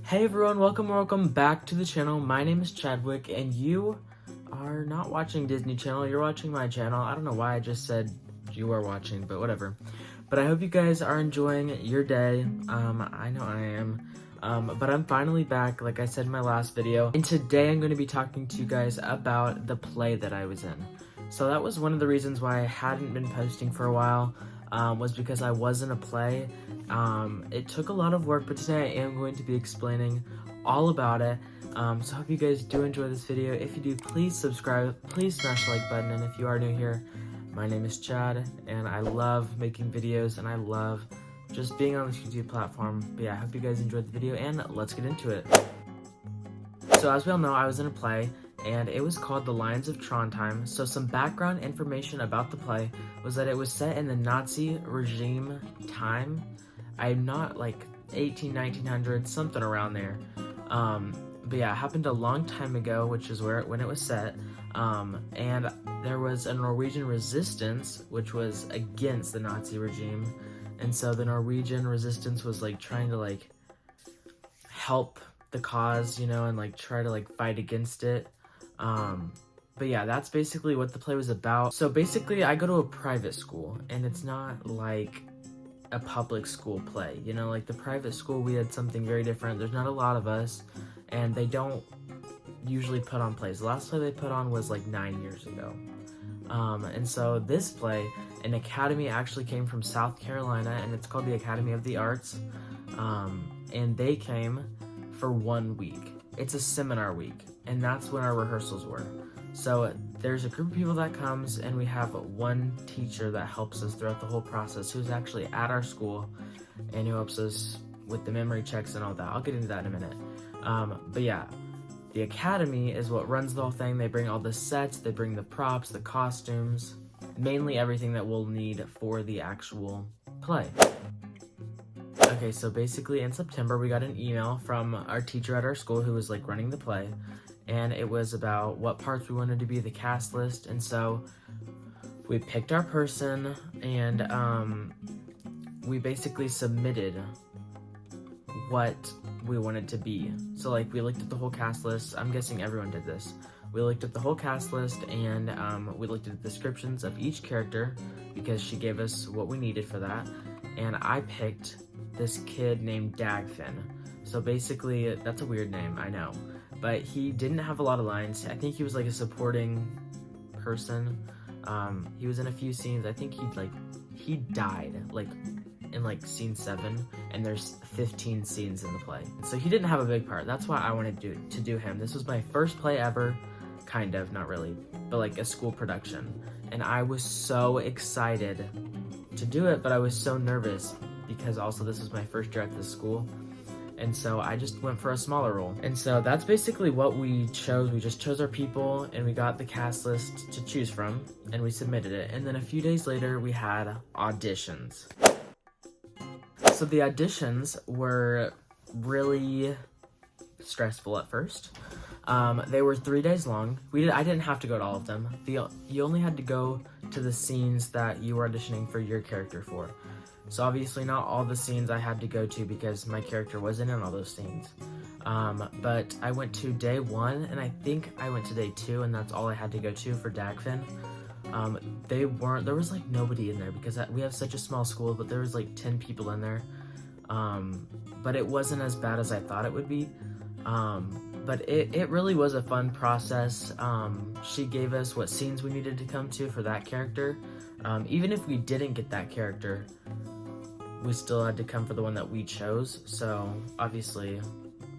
Hey everyone, welcome back to the channel. My name is Chadwick, and you are not watching Disney Channel, you're watching my channel. I don't know why I just said you are watching, but whatever. But I hope you guys are enjoying your day. I know I am. But I'm finally back, like I said in my last video. And today I'm going to be talking to you guys about the play that I was in. So that was one of the reasons why I hadn't been posting for a while, was because I was in a play. It took a lot of work, but today I am going to be explaining all about it. So I hope you guys do enjoy this video. If you do, please subscribe, please smash the like button, and if you are new here, my name is Chad, and I love making videos, and I love just being on this YouTube platform. But yeah, I hope you guys enjoyed the video, and let's get into it. So as we all know, I was in a play, and it was called The Lions of Trondheim. So some background information about the play was that it was set in the Nazi regime time. I'm not like 1900, something around there. But yeah, it happened a long time ago, which is when it was set. And there was a Norwegian resistance, which was against the Nazi regime. And so the Norwegian resistance was like trying to like help the cause, you know, and like try to like fight against it. But yeah, that's basically what the play was about. So basically I go to a private school, and it's not like a public school play, you know, like the private school, we had something very different. There's not a lot of us, and they don't usually put on plays. The last play they put on was like 9 years ago. And so this play, an academy actually came from South Carolina, and it's called the Academy of the Arts. And they came for 1 week. It's a seminar week, and that's when our rehearsals were. So there's a group of people that comes, and we have one teacher that helps us throughout the whole process, who's actually at our school and who helps us with the memory checks and all that. I'll get into that in a minute. But yeah, the academy is what runs the whole thing. They bring all the sets, they bring the props, the costumes, mainly everything that we'll need for the actual play. Okay, so basically in September, we got an email from our teacher at our school who was like running the play, and it was about what parts we wanted to be the cast list. And so we picked our person, and we basically submitted what we wanted to be. So like we looked at the whole cast list. I'm guessing everyone did this. We looked at the whole cast list, and we looked at the descriptions of each character because she gave us what we needed for that. And I picked this kid named Dagfinn. So basically, that's a weird name, I know, but he didn't have a lot of lines. I think he was like a supporting person. He was in a few scenes. I think he died like in like scene 7, and there's 15 scenes in the play. So he didn't have a big part. That's why I wanted to do him. This was my first play ever, kind of, not really, but like a school production. And I was so excited to do it, but I was so nervous because also this was my first year at this school. And so I just went for a smaller role. And so that's basically what we chose. We just chose our people, and we got the cast list to choose from, and we submitted it. And then a few days later, we had auditions. So the auditions were really stressful at first. They were 3 days long. I didn't have to go to all of them. You only had to go to the scenes that you were auditioning for your character for. So obviously not all the scenes I had to go to because my character wasn't in all those scenes. But I went to day 1, and I think I went to day 2, and that's all I had to go to for Dagfinn. There was like nobody in there because we have such a small school, but there was like 10 people in there. But it wasn't as bad as I thought it would be. But it really was a fun process. She gave us what scenes we needed to come to for that character. Even if we didn't get that character, we still had to come for the one that we chose. So obviously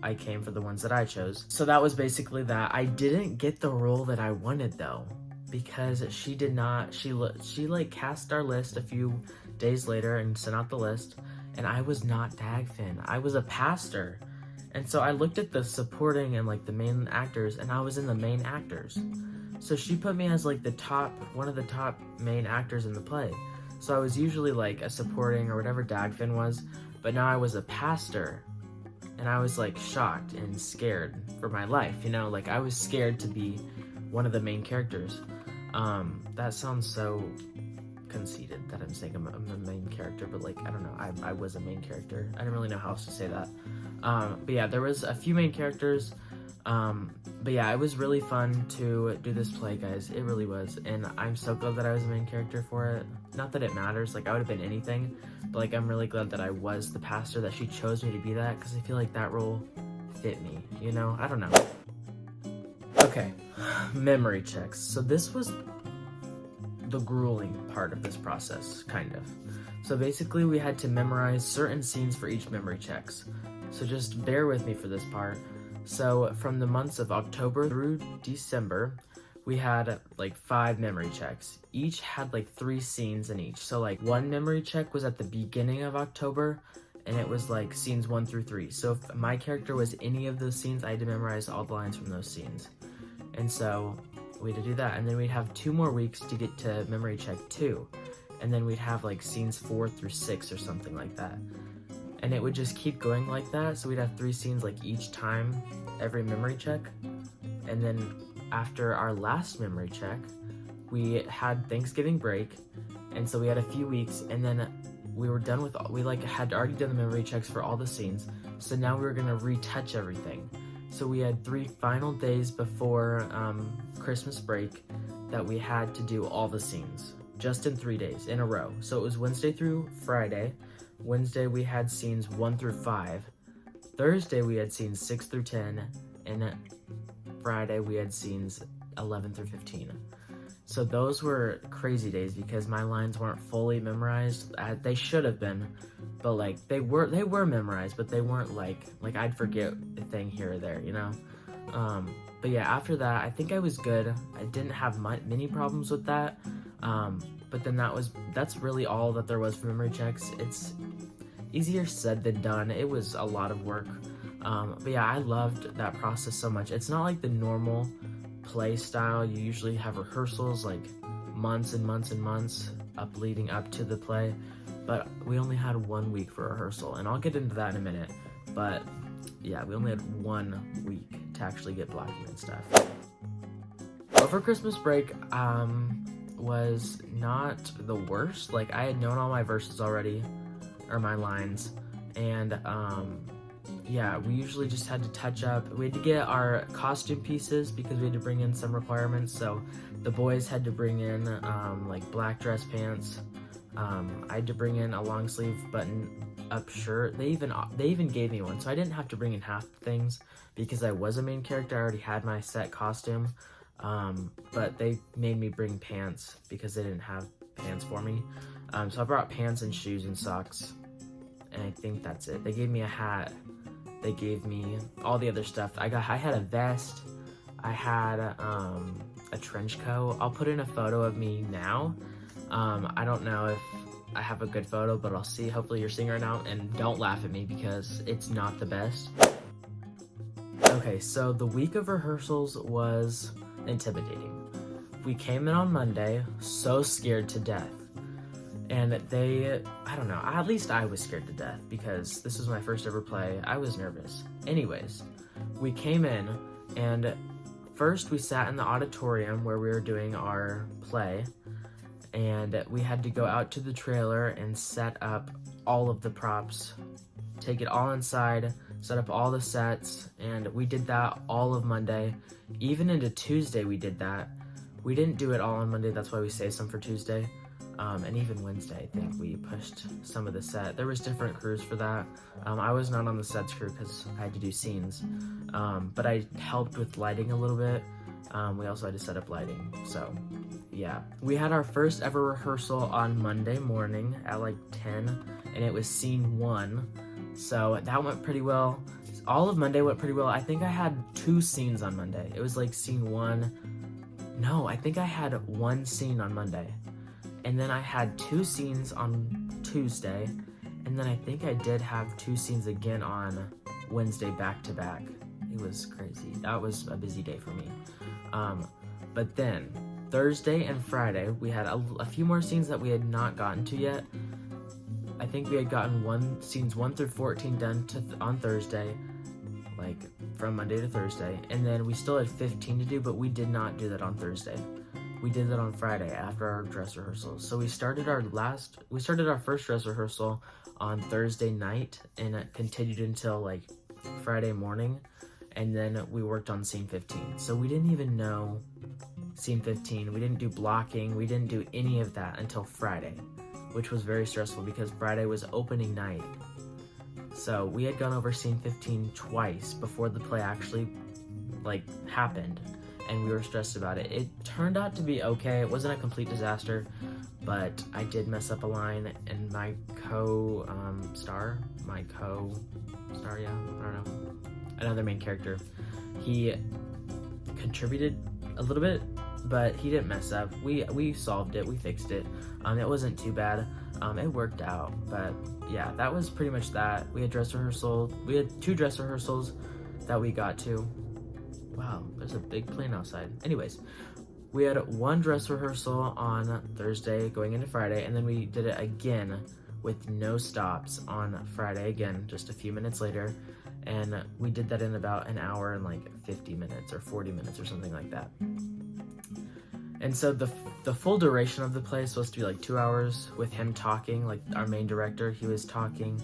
I came for the ones that I chose. So that was basically that. I didn't get the role that I wanted though, because she did not. She like cast our list a few days later and sent out the list, and I was not Dagfinn. I was a pastor. And so I looked at the supporting and like the main actors, and I was in the main actors. So she put me as like one of the top main actors in the play. So I was usually like a supporting or whatever Dagfinn was, but now I was a pastor, and I was like shocked and scared for my life, you know, like I was scared to be one of the main characters. That sounds so conceited that I'm saying I'm a main character, but like, I don't know, I was a main character. I don't really know how else to say that. But yeah, there was a few main characters. But yeah, it was really fun to do this play, guys. It really was, and I'm so glad that I was the main character for it. Not that it matters, like I would have been anything, but like I'm really glad that I was the pastor, that she chose me to be that, because I feel like that role fit me, you know? I don't know. Okay, memory checks. So this was the grueling part of this process, kind of. So basically we had to memorize certain scenes for each memory checks. So just bear with me for this part. So from the months of October through December, we had like 5 memory checks. Each had like 3 scenes in each. So like one memory check was at the beginning of October, and it was like scenes 1 through 3. So if my character was any of those scenes, I had to memorize all the lines from those scenes. And so we had to do that. And then we'd have 2 more weeks to get to memory check 2. And then we'd have like scenes 4 through 6 or something like that. And it would just keep going like that. So we'd have 3 scenes like each time, every memory check. And then after our last memory check, we had Thanksgiving break. And so we had a few weeks, and then we were done with, we like had already done the memory checks for all the scenes. So now we were gonna retouch everything. So we had 3 final days before Christmas break that we had to do all the scenes, just in 3 days in a row. So it was Wednesday through Friday. Wednesday we had scenes 1 through 5. Thursday we had scenes 6 through 10, and Friday we had scenes 11 through 15. So those were crazy days because my lines weren't fully memorized. They should have been, but like they were memorized, but they weren't like I'd forget a thing here or there, you know. But yeah, after that I think I was good. I didn't have many problems with that. But then that's really all that there was for memory checks. It's easier said than done. It was a lot of work. But yeah, I loved that process so much. It's not like the normal play style. You usually have rehearsals like months and months and months leading up to the play. But we only had 1 week for rehearsal, and I'll get into that in a minute. But yeah, we only had 1 week to actually get blocking and stuff. Over Christmas break, was not the worst. Like I had known all my verses already, or my lines, and yeah, we usually just had to touch up. We had to get our costume pieces because we had to bring in some requirements. So the boys had to bring in like black dress pants. I had to bring in a long sleeve button up shirt. They even gave me one, so I didn't have to bring in half the things because I was a main character. I already had my set costume. But they made me bring pants because they didn't have pants for me. So I brought pants and shoes and socks, and I think that's it. They gave me a hat. They gave me all the other stuff. I had a vest. I had a trench coat. I'll put in a photo of me now. I don't know if I have a good photo, but I'll see. Hopefully you're seeing right now, and don't laugh at me because it's not the best. Okay, so the week of rehearsals was intimidating. We came in on Monday, so scared to death. And I don't know, at least I was scared to death because this was my first ever play. I was nervous. Anyways, we came in, and first we sat in the auditorium where we were doing our play, and we had to go out to the trailer and set up all of the props, take it all inside, set up all the sets, and we did that all of Monday. Even into Tuesday we did that. We didn't do it all on Monday, that's why we saved some for Tuesday. And even Wednesday, I think we pushed some of the set. There was different crews for that. I was not on the sets crew because I had to do scenes. But I helped with lighting a little bit. We also had to set up lighting, so yeah. We had our first ever rehearsal on Monday morning at like 10, and it was scene 1. So that went pretty well. All of Monday went pretty well. I think I had 2 scenes on Monday. It was like scene 1. No, I think I had 1 scene on Monday. And then I had 2 scenes on Tuesday. And then I think I did have 2 scenes again on Wednesday back to back. It was crazy. That was a busy day for me. But then Thursday and Friday, we had a few more scenes that we had not gotten to yet. I think we had gotten scenes 1 through 14 done on Thursday, like from Monday to Thursday, and then we still had 15 to do, but we did not do that on Thursday. we did it on Friday after our dress rehearsals. So we started our first dress rehearsal on Thursday night, and it continued until like Friday morning, and then we worked on scene 15. So we didn't even know scene 15. We didn't do blocking. We didn't do any of that until Friday, which was very stressful because Friday was opening night. So we had gone over scene 15 twice before the play actually like happened, and we were stressed about it. It turned out to be okay. It wasn't a complete disaster, but I did mess up a line, and my co-star, yeah, I don't know, another main character, he contributed a little bit, but he didn't mess up. We solved it, we fixed it. It wasn't too bad. It worked out, but yeah, that was pretty much that. We had dress rehearsal. We had 2 dress rehearsals that we got to. Wow, there's a big plane outside. Anyways, we had 1 dress rehearsal on Thursday going into Friday, and then we did it again with no stops on Friday again, just a few minutes later. And we did that in about an hour and like 50 minutes or 40 minutes or something like that. And so the full duration of the play is supposed to be like 2 hours with him talking, like our main director, he was talking.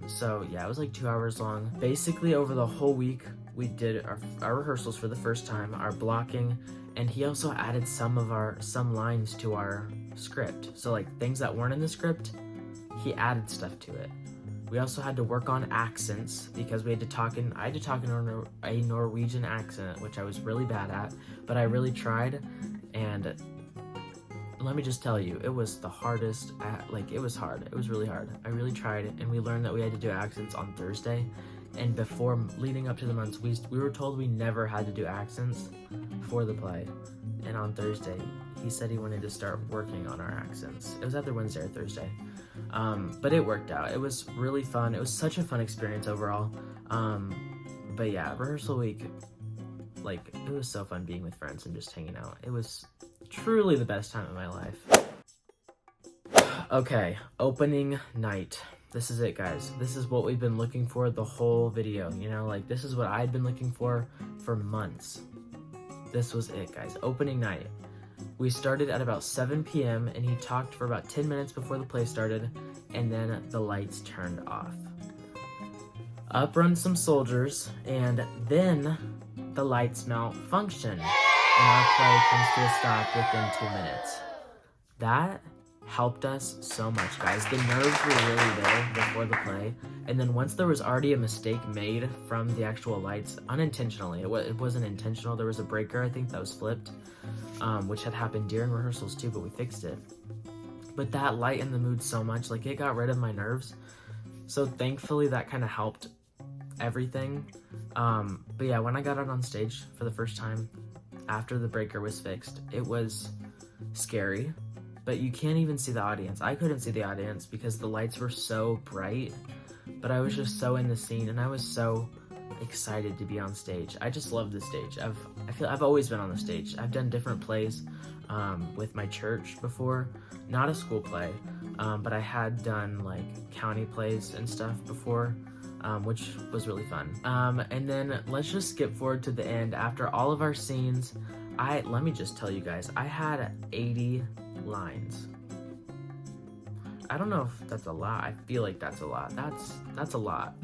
So yeah, it was like 2 hours long. Basically over the whole week, we did our rehearsals for the first time, our blocking, and he also added some lines to our script. So like things that weren't in the script, he added stuff to it. We also had to work on accents because I had to talk in a Norwegian accent, which I was really bad at, but I really tried. And let me just tell you, it was the hardest, it was hard. It was really hard. I really tried, and we learned that we had to do accents on Thursday. And before, leading up to the months, we were told we never had to do accents for the play. And on Thursday, he said he wanted to start working on our accents. It was either Wednesday or Thursday. But it worked out. It was really fun. It was such a fun experience overall. But yeah, rehearsal week, it was so fun being with friends and just hanging out. It was truly the best time of my life. Okay, opening night. This is it, guys. This is what we've been looking for the whole video, you know, this is what I'd been looking for months. This was it, guys. Opening night. We started at about 7 p.m. and he talked for about 10 minutes before the play started, and then the lights turned off. Up run some soldiers, and then the lights malfunction, and our play comes to a stop within 2 minutes. That helped us so much, guys. The nerves were really there before the play, and then once there was already a mistake made from the actual lights, unintentionally, it wasn't intentional, there was a breaker, I think, that was flipped, which had happened during rehearsals too, but we fixed it. But that lightened the mood so much, it got rid of my nerves, so thankfully that kind of helped everything. But yeah, when I got out on stage for the first time after the breaker was fixed, it was scary, but you can't even see the audience. I couldn't see the audience because the lights were so bright, but I was just so in the scene, and I was so excited to be on stage. I just love the stage. I've always been on the stage. I've done different plays with my church before, not a school play, but I had done county plays and stuff before, which was really fun. And then let's just skip forward to the end. After all of our scenes, let me just tell you guys, I had 80 lines. I don't know if that's a lot. I feel like that's a lot. That's a lot.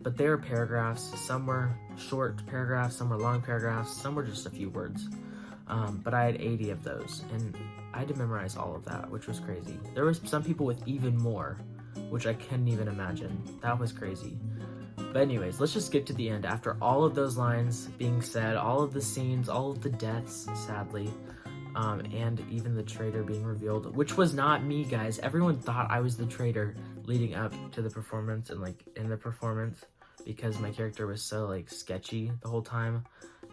But they were paragraphs. Some were short paragraphs, some were long paragraphs, some were just a few words. But I had 80 of those, and I had to memorize all of that, which was crazy. There was some people with even more, which I couldn't even imagine. That was crazy. But anyways, let's just skip to the end. After all of those lines being said, all of the scenes, all of the deaths, sadly, and even the traitor being revealed, which was not me, guys. Everyone thought I was the traitor leading up to the performance and in the performance, because my character was so sketchy the whole time,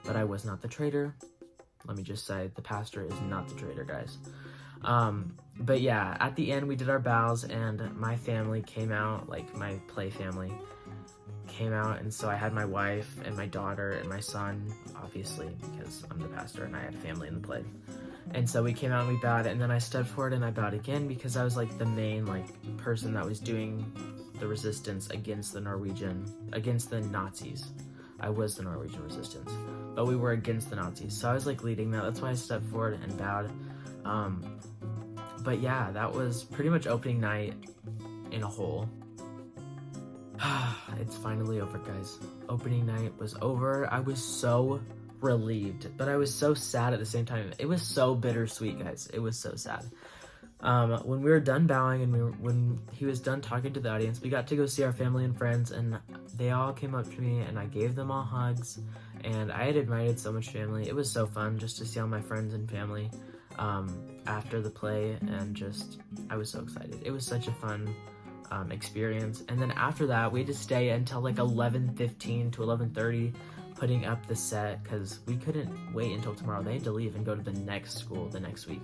but I was not the traitor. Let me just say, the pastor is not the traitor, guys. But yeah, at the end we did our bows, and my family came out, my play family came out, and so I had my wife and my daughter and my son, obviously, because I'm the pastor and I had a family in the play. And so we came out and we bowed, and then I stepped forward and I bowed again because I was the main person that was doing the resistance against the Nazis. I was the Norwegian resistance. but we were against the Nazis. So I was like leading that. That's why I stepped forward and bowed. But yeah, that was pretty much opening night in a whole. It's finally over, guys. Opening night was over. I was so relieved, but I was so sad at the same time. It was so bittersweet, guys. It was so sad. When we were done bowing and when he was done talking to the audience, we got to go see our family and friends, and they all came up to me and I gave them all hugs, and I had invited so much family. It was so fun just to see all my friends and family after the play, and just I was so excited. It was such a fun experience. And then after that, we had to stay until like 11:15 to 11:30 putting up the set because we couldn't wait until tomorrow. They had to leave and go to the next school the next week.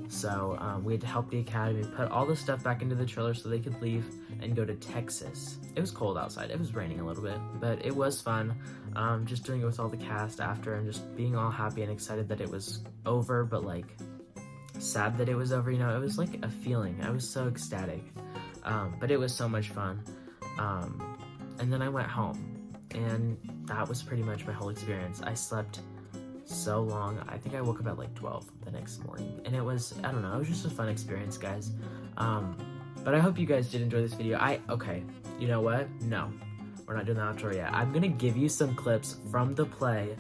So we had to help the academy put all the stuff back into the trailer so they could leave and go to Texas. It was cold outside. It was raining a little bit, but it was fun. Just doing it with all the cast after and just being all happy and excited that it was over, but like sad that it was over. You know, it was like a feeling. I was so ecstatic. But it was so much fun. And then I went home, and that was pretty much my whole experience. I slept so long. I think I woke up at like 12 the next morning, and it was, I don't know, it was just a fun experience, guys. But I hope you guys did enjoy this video. Okay, you know what? No, we're not doing the outro yet. I'm gonna give you some clips from the play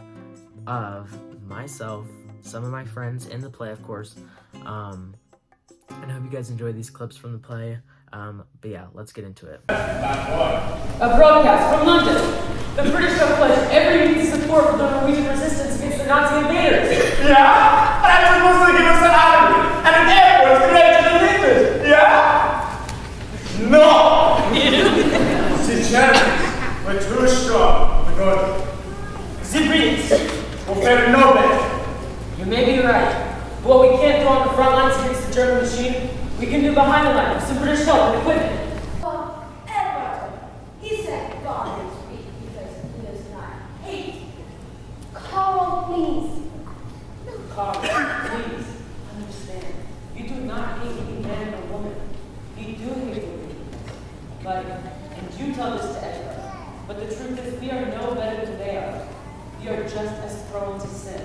of myself, some of my friends in the play, of course. And I hope you guys enjoyed these clips from the play. But yeah, let's get into it. A broadcast from London. The British have pledged every means of support for the Norwegian resistance against the Nazi invaders. Yeah? And I'm supposed to give us an army and an air force connected to the leaders. Yeah? No! The Germans were too strong for Norway. The Brits will fare no better. You may be right. But what we can't do on the front lines against the German machine, we can do behind the line with some British help and equipment. Edward, he said God is weak because he does not hate. Carl, please. Carl, please, understand. You do not hate any man or woman. You do hate the weak. But, and you tell this to Edward, but the truth is we are no better than they are. We are just as prone to sin.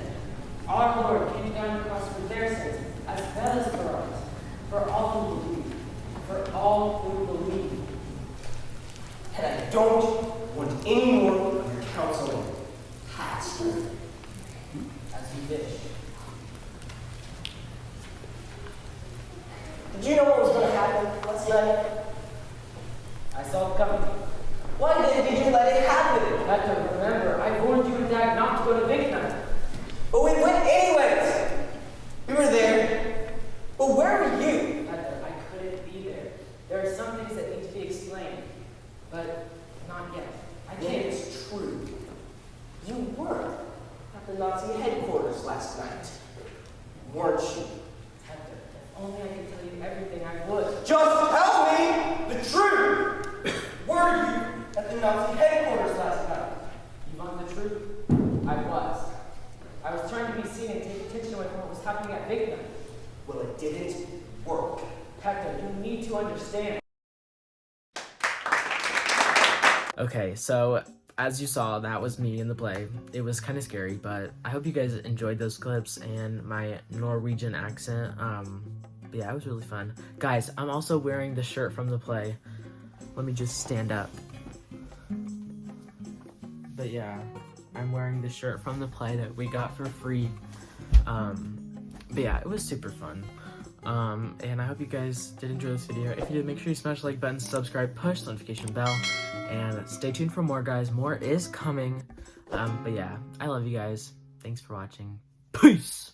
Our Lord came down the cross for their sins, as well as for ours. For all who believe. For all who believe. And I don't want any more of your counsel. Hats. As you wish. Did you know what was going to happen last night? I saw it coming. Why did you let it happen? Hector, remember, I warned you and Dad not to go to Big Night. But we went anyways. We were there. But where were you? Hector, I couldn't be there. There are some things that need to be explained, but not yet. I can't. It's true. You were at the Nazi headquarters last night, weren't you? Hector, if only I could tell you everything, I would. Just tell me the truth. Were you at the Nazi headquarters last night? You want the truth? I was. I was trying to be seen and take attention away from what was happening at Big Night. Well, it didn't work. Hector, you need to understand. Okay, so as you saw, that was me in the play. It was kind of scary, but I hope you guys enjoyed those clips and my Norwegian accent. But yeah, it was really fun. Guys, I'm also wearing the shirt from the play. Let me just stand up. But yeah, I'm wearing the shirt from the play that we got for free. But yeah, it was super fun. And I hope you guys did enjoy this video. If you did, make sure you smash the like button, subscribe, push the notification bell, and stay tuned for more, guys. More is coming. But yeah, I love you guys. Thanks for watching. Peace!